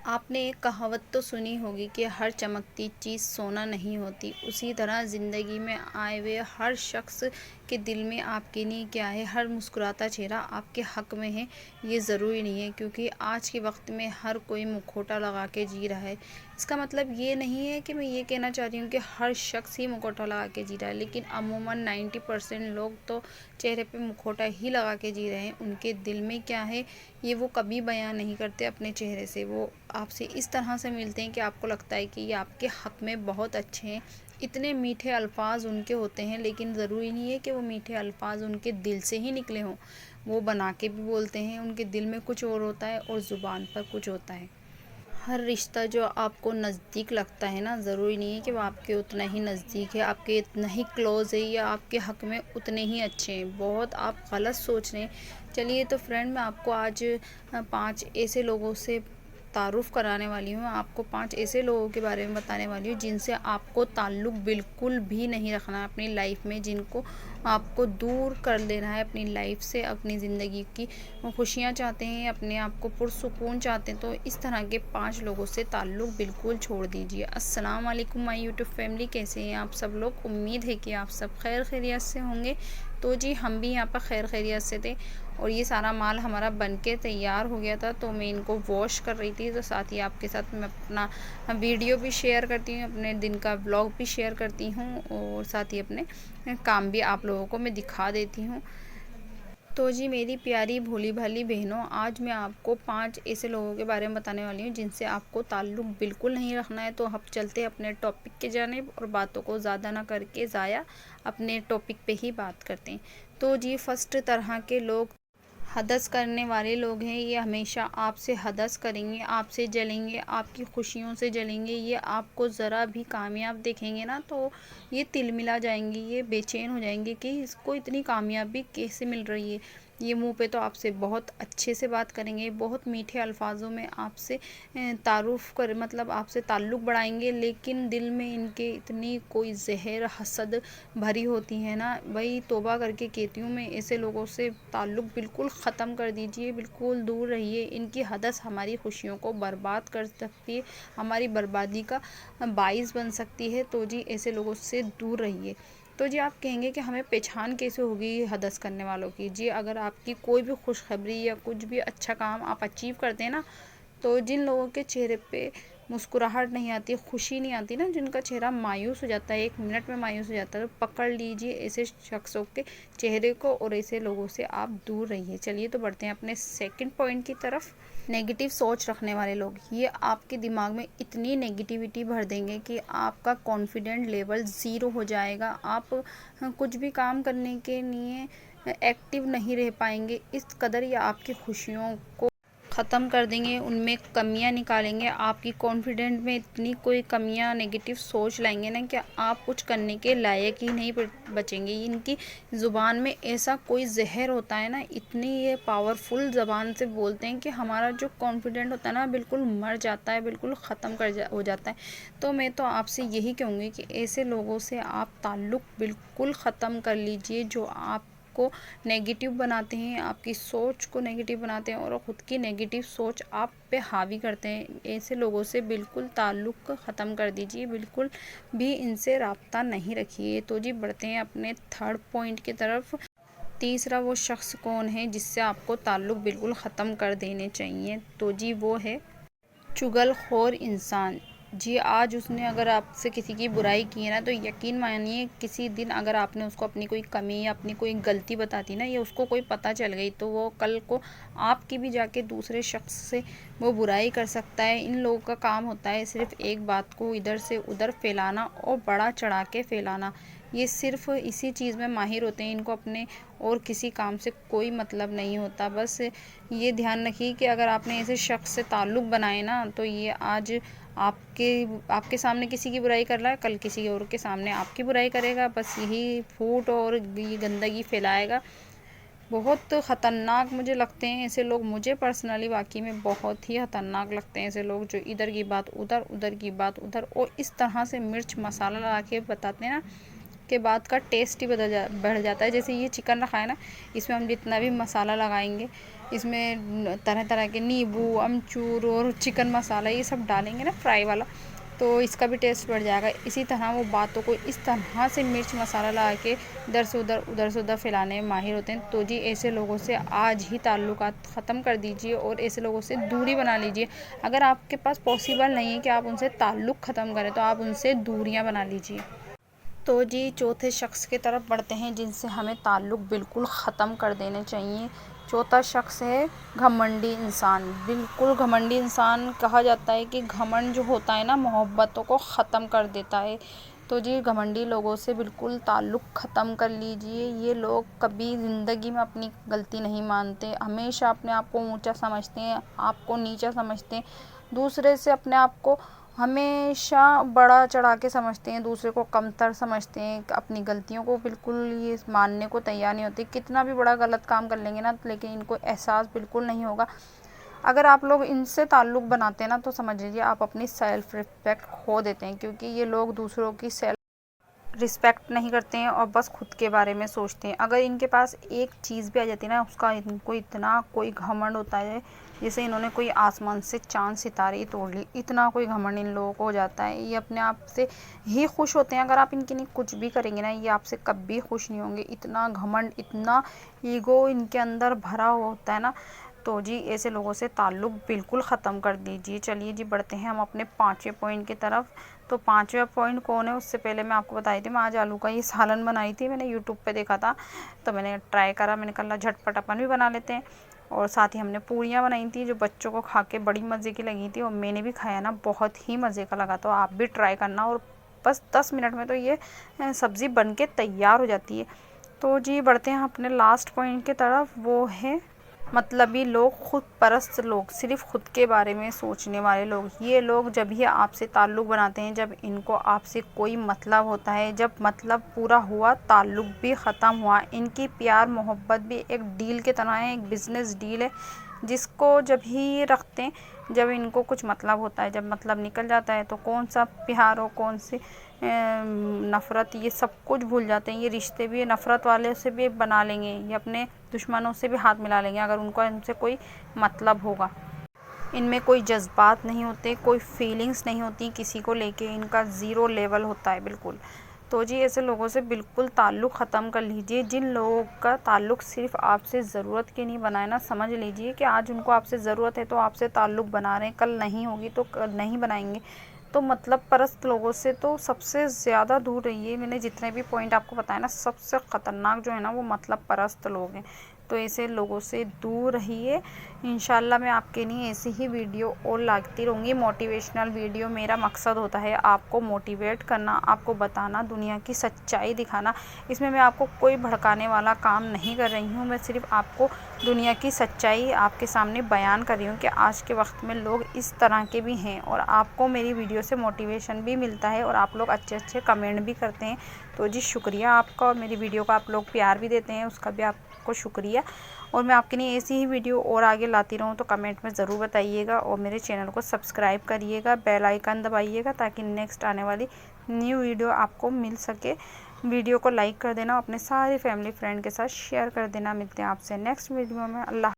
आपने एक कहावत तो सुनी होगी कि हर चमकती चीज़ सोना नहीं होती। उसी तरह ज़िंदगी में आए हुए हर शख्स के दिल में आपके लिए क्या है, हर मुस्कुराता चेहरा आपके हक़ में है, ये ज़रूरी नहीं है। क्योंकि आज के वक्त में हर कोई मुखौटा लगा के जी रहा है। इसका मतलब ये नहीं है कि मैं ये कहना चाह रही हूँ कि हर शख्स ही मुखौटा लगा के जी रहा है, लेकिन अमूमन 90% लोग तो चेहरे पे मुखौटा ही लगा के जी रहे हैं। उनके दिल में क्या है ये वो कभी बयान नहीं करते अपने चेहरे से। वो आपसे इस तरह से मिलते हैं कि आपको लगता है कि ये आपके हक़ में बहुत अच्छे हैं। इतने मीठे अल्फाज उनके होते हैं, लेकिन ज़रूरी नहीं है कि वो मीठे अल्फाज उनके दिल से ही निकले हों। वो बना के भी बोलते हैं, उनके दिल में कुछ और होता है और ज़ुबान पर कुछ होता है। हर रिश्ता जो आपको नज़दीक लगता है ना, ज़रूरी नहीं है कि वो आपके उतना ही नज़दीक है, आपके इतना ही क्लोज़ है या आपके हक़ में उतने ही अच्छे हैं। बहुत आप गलत सोच रहे हैं। चलिए तो फ्रेंड, मैं आपको आज 5 ऐसे लोगों से तारुफ़ कराने वाली हूँ। आपको 5 ऐसे लोगों के बारे में बताने वाली हूँ जिनसे आपको ताल्लुक़ बिल्कुल भी नहीं रखना है अपनी लाइफ में, जिनको आपको दूर कर देना है अपनी लाइफ से। अपनी ज़िंदगी की खुशियाँ चाहते हैं, अपने आप को पुरसुकून चाहते हैं, तो इस तरह के 5 लोगों से ताल्लुक़ बिल्कुल छोड़ दीजिए। अस्सलाम वालेकुम माय यूट्यूब फैमिली, कैसे हैं आप सब लोग? उम्मीद है कि आप सब खैर खैरियत से होंगे। तो जी, हम भी यहाँ पर खैर खैरियत से थे और ये सारा माल हमारा बन के तैयार हो गया था, तो मैं इनको वॉश कर रही थी। तो साथ ही आपके साथ मैं अपना वीडियो भी शेयर करती हूँ, अपने दिन का व्लॉग भी शेयर करती हूँ और साथ ही अपने काम भी आप लोगों को मैं दिखा देती हूँ। तो जी मेरी प्यारी भोली भाली बहनों, आज मैं आपको 5 ऐसे लोगों के बारे में बताने वाली हूँ जिनसे आपको ताल्लुक़ बिल्कुल नहीं रखना है। तो हम चलते हैं अपने टॉपिक के जानिब और बातों को ज़्यादा ना करके ज़ाया अपने टॉपिक पे ही बात करते हैं। तो जी, फर्स्ट तरह के लोग हदस करने वाले लोग हैं। ये हमेशा आपसे हदस करेंगे, आपसे जलेंगे, आपकी खुशियों से जलेंगे। ये आपको ज़रा भी कामयाब देखेंगे ना तो ये तिलमिला जाएंगे, ये बेचैन हो जाएंगे कि इसको इतनी कामयाबी कैसे मिल रही है। ये मुंह पे तो आपसे बहुत अच्छे से बात करेंगे, बहुत मीठे अल्फाजों में आपसे तारुफ़ कर मतलब आपसे ताल्लुक़ बढ़ाएंगे, लेकिन दिल में इनके इतनी कोई ज़हर हसद भरी होती है ना। भाई तौबा करके कहती हूँ मैं, ऐसे लोगों से ताल्लुक़ बिल्कुल ख़त्म कर दीजिए, बिल्कुल दूर रहिए। इनकी हदस हमारी खुशियों को बर्बाद कर सकती है, हमारी बर्बादी का बाइस बन सकती है। तो जी ऐसे लोगों से दूर रहिए। तो जी आप कहेंगे कि हमें पहचान कैसे होगी हदस करने वालों की? जी, अगर आपकी कोई भी खुशखबरी या कुछ भी अच्छा काम आप अचीव करते हैं ना, तो जिन लोगों के चेहरे पे मुस्कुराहट नहीं आती, खुशी नहीं आती ना, जिनका चेहरा मायूस हो जाता है, 1 मिनट में मायूस हो जाता है, तो पकड़ लीजिए ऐसे शख्सों के चेहरे को और ऐसे लोगों से आप दूर रहिए। चलिए तो बढ़ते हैं अपने सेकंड पॉइंट की तरफ। नेगेटिव सोच रखने वाले लोग, ये आपके दिमाग में इतनी नेगेटिविटी भर देंगे कि आपका कॉन्फिडेंट लेवल ज़ीरो हो जाएगा। आप कुछ भी काम करने के लिए एक्टिव नहीं रह पाएंगे। इस कदर ये आपकी खुशियों को ख़त्म कर देंगे, उनमें कमियां निकालेंगे, आपकी कॉन्फिडेंट में इतनी कोई कमियां नेगेटिव सोच लाएंगे ना कि आप कुछ करने के लायक ही नहीं बचेंगे। इनकी ज़ुबान में ऐसा कोई जहर होता है ना, इतनी ये पावरफुल ज़बान से बोलते हैं कि हमारा जो कॉन्फिडेंट होता है ना बिल्कुल मर जाता है, बिल्कुल ख़त्म हो जाता है। तो मैं तो आपसे यही कहूँगी कि ऐसे लोगों से आप ताल्लुक़ बिल्कुल ख़त्म कर लीजिए, जो आप को नेगेटिव बनाते हैं, आपकी सोच को नेगेटिव बनाते हैं और ख़ुद की नेगेटिव सोच आप पे हावी करते हैं। ऐसे लोगों से बिल्कुल ताल्लुक़ ख़त्म कर दीजिए, बिल्कुल भी इनसे राब्ता नहीं रखिए। तो जी बढ़ते हैं अपने थर्ड पॉइंट की तरफ। तीसरा वो शख्स कौन है जिससे आपको ताल्लुक़ बिल्कुल ख़त्म कर देने चाहिए? तो जी वो है चुगलखोर इंसान। जी, आज उसने अगर आपसे किसी की बुराई की है ना, तो यकीन मानिए किसी दिन अगर आपने उसको अपनी कोई कमी या अपनी कोई गलती बता दी ना, या उसको कोई पता चल गई, तो वो कल को आपकी भी जाके दूसरे शख्स से वो बुराई कर सकता है। इन लोगों का काम होता है सिर्फ एक बात को इधर से उधर फैलाना और बड़ा चढ़ा के फैलाना। ये सिर्फ इसी चीज़ में माहिर होते हैं, इनको अपने और किसी काम से कोई मतलब नहीं होता। बस ये ध्यान रखिए कि अगर आपने ऐसे शख्स से ताल्लुक़ बनाए ना, तो ये आज आपके आपके सामने किसी की बुराई कर रहा है, कल किसी और के सामने आपकी बुराई करेगा। बस यही फूट और ये गंदगी फैलाएगा। बहुत ख़तरनाक मुझे लगते हैं ऐसे लोग। मुझे पर्सनली वाकई में बहुत ही ख़तरनाक लगते हैं ऐसे लोग, जो इधर की बात उधर, उधर की बात उधर, और इस तरह से मिर्च मसाला लगा के बताते हैं ना के बाद का टेस्ट ही बढ़ जाता है। जैसे ये चिकन रखा है ना, इसमें हम जितना भी मसाला लगाएंगे इसमें तरह तरह के नींबू, अमचूर और चिकन मसाला ये सब डालेंगे ना फ्राई वाला, तो इसका भी टेस्ट बढ़ जाएगा। इसी तरह वो बातों को इस तरह से मिर्च मसाला लगा के इधर से उधर फैलाने में माहिर होते हैं। तो जी ऐसे लोगों से आज ही ताल्लुकात ख़त्म कर दीजिए और ऐसे लोगों से दूरी बना लीजिए। अगर आपके पास पॉसिबल नहीं है कि आप उनसे ताल्लुक़ ख़त्म करें तो आप उनसे दूरियां बना लीजिए। तो जी चौथे शख्स की तरफ बढ़ते हैं जिनसे हमें ताल्लुक़ बिल्कुल ख़त्म कर देने चाहिए। चौथा शख्स है घमंडी इंसान। बिल्कुल घमंडी इंसान कहा जाता है कि घमंड जो होता है ना मोहब्बतों को ख़त्म कर देता है। तो जी घमंडी लोगों से बिल्कुल ताल्लुक़ ख़त्म कर लीजिए। ये लोग कभी ज़िंदगी में अपनी गलती नहीं मानते, हमेशा अपने आप को ऊंचा समझते हैं, आपको नीचा समझते हैं, दूसरे से अपने आप को हमेशा बड़ा चढ़ा के समझते हैं, दूसरे को कमतर समझते हैं, अपनी गलतियों को बिल्कुल ये मानने को तैयार नहीं होते। कितना भी बड़ा गलत काम कर लेंगे ना, लेकिन इनको एहसास बिल्कुल नहीं होगा। अगर आप लोग इनसे ताल्लुक़ बनाते हैं ना तो समझ लीजिए आप अपनी सेल्फ रिस्पेक्ट खो देते हैं, क्योंकि ये लोग दूसरों की रिस्पेक्ट नहीं करते हैं और बस खुद के बारे में सोचते हैं। अगर इनके पास एक चीज़ भी आ जाती है ना, उसका इनको इतना कोई घमंड होता है जैसे इन्होंने कोई आसमान से चांद सितारे ही तोड़ ली, इतना कोई घमंड इन लोगों को हो जाता है। ये अपने आप से ही खुश होते हैं। अगर आप इनके लिए कुछ भी करेंगे ना, ये आपसे कभी खुश नहीं होंगे। इतना घमंड, इतना ईगो इनके अंदर भरा हुआ होता है ना। तो जी ऐसे लोगों से ताल्लुक़ बिल्कुल ख़त्म कर दीजिए। चलिए जी बढ़ते हैं हम अपने 5वें पॉइंट की तरफ। तो 5वां पॉइंट कौन है, उससे पहले मैं आपको बताई थी, मैं आज आलू का ये सालन बनाई थी। मैंने यूट्यूब पे देखा था तो मैंने ट्राई करा। मैंने कहा झटपट अपन भी बना लेते हैं। और साथ ही हमने पूरियाँ बनाई थी जो बच्चों को खा के बड़ी मज़े की लगी थी और मैंने भी खाया ना, बहुत ही मज़े का लगा। तो आप भी ट्राई करना और बस 10 मिनट में तो ये सब्ज़ी बन के तैयार हो जाती है। तो जी बढ़ते हैं अपने लास्ट पॉइंट की तरफ, वो है मतलबी लोग, खुद परस्त लोग, सिर्फ खुद के बारे में सोचने वाले लोग। ये लोग जब भी आपसे ताल्लुक़ बनाते हैं, जब इनको आपसे कोई मतलब होता है, जब मतलब पूरा हुआ ताल्लुक़ भी ख़त्म हुआ। इनकी प्यार मोहब्बत भी एक डील के तरह है, एक बिज़नेस डील है जिसको जब ही ये रखते हैं जब इनको कुछ मतलब होता है। जब मतलब निकल जाता है तो कौन सा प्यार हो, कौन सी नफ़रत, ये सब कुछ भूल जाते हैं। ये रिश्ते भी नफ़रत वाले से भी बना लेंगे, ये अपने दुश्मनों से भी हाथ मिला लेंगे अगर उनको इनसे कोई मतलब होगा। इनमें कोई जज्बात नहीं होते, कोई फीलिंग्स नहीं होती किसी को लेके, इनका ज़ीरो लेवल होता है बिल्कुल। तो जी ऐसे लोगों से बिल्कुल ताल्लुक़ ख़त्म कर लीजिए। जिन लोगों का ताल्लुक़ सिर्फ आपसे ज़रूरत के नहीं बनाए ना, समझ लीजिए कि आज उनको आपसे ज़रूरत है तो आपसे ताल्लुक़ बना रहे हैं, कल नहीं होगी तो नहीं बनाएंगे। तो मतलब परस्त लोगों से तो सबसे ज़्यादा दूर रहिए। मैंने जितने भी पॉइंट आपको बताया ना, सबसे ख़तरनाक जो है ना वो मतलब परस्त लोग हैं। तो ऐसे लोगों से दूर रहिए। इंशाल्लाह मैं आपके लिए ऐसी ही वीडियो और लाती रहूँगी, मोटिवेशनल वीडियो। मेरा मकसद होता है आपको मोटिवेट करना, आपको बताना, दुनिया की सच्चाई दिखाना। इसमें मैं आपको कोई भड़काने वाला काम नहीं कर रही हूँ, मैं सिर्फ आपको दुनिया की सच्चाई आपके सामने बयान कर रही हूँ कि आज के वक्त में लोग इस तरह के भी हैं। और आपको मेरी वीडियो से मोटिवेशन भी मिलता है और आप लोग अच्छे अच्छे कमेंट भी करते हैं। तो जी शुक्रिया आपका, और मेरी वीडियो को आप लोग प्यार भी देते हैं, उसका भी आपको शुक्रिया। और मैं आपके लिए ऐसी ही वीडियो और आगे लाती रहूँ तो कमेंट में ज़रूर बताइएगा। और मेरे चैनल को सब्सक्राइब करिएगा, बेल आइकन दबाइएगा ताकि नेक्स्ट आने वाली न्यू वीडियो आपको मिल सके। वीडियो को लाइक कर देना, अपने सारे फैमिली फ्रेंड के साथ शेयर कर देना। मिलते हैं आपसे नेक्स्ट वीडियो में। अल्लाह।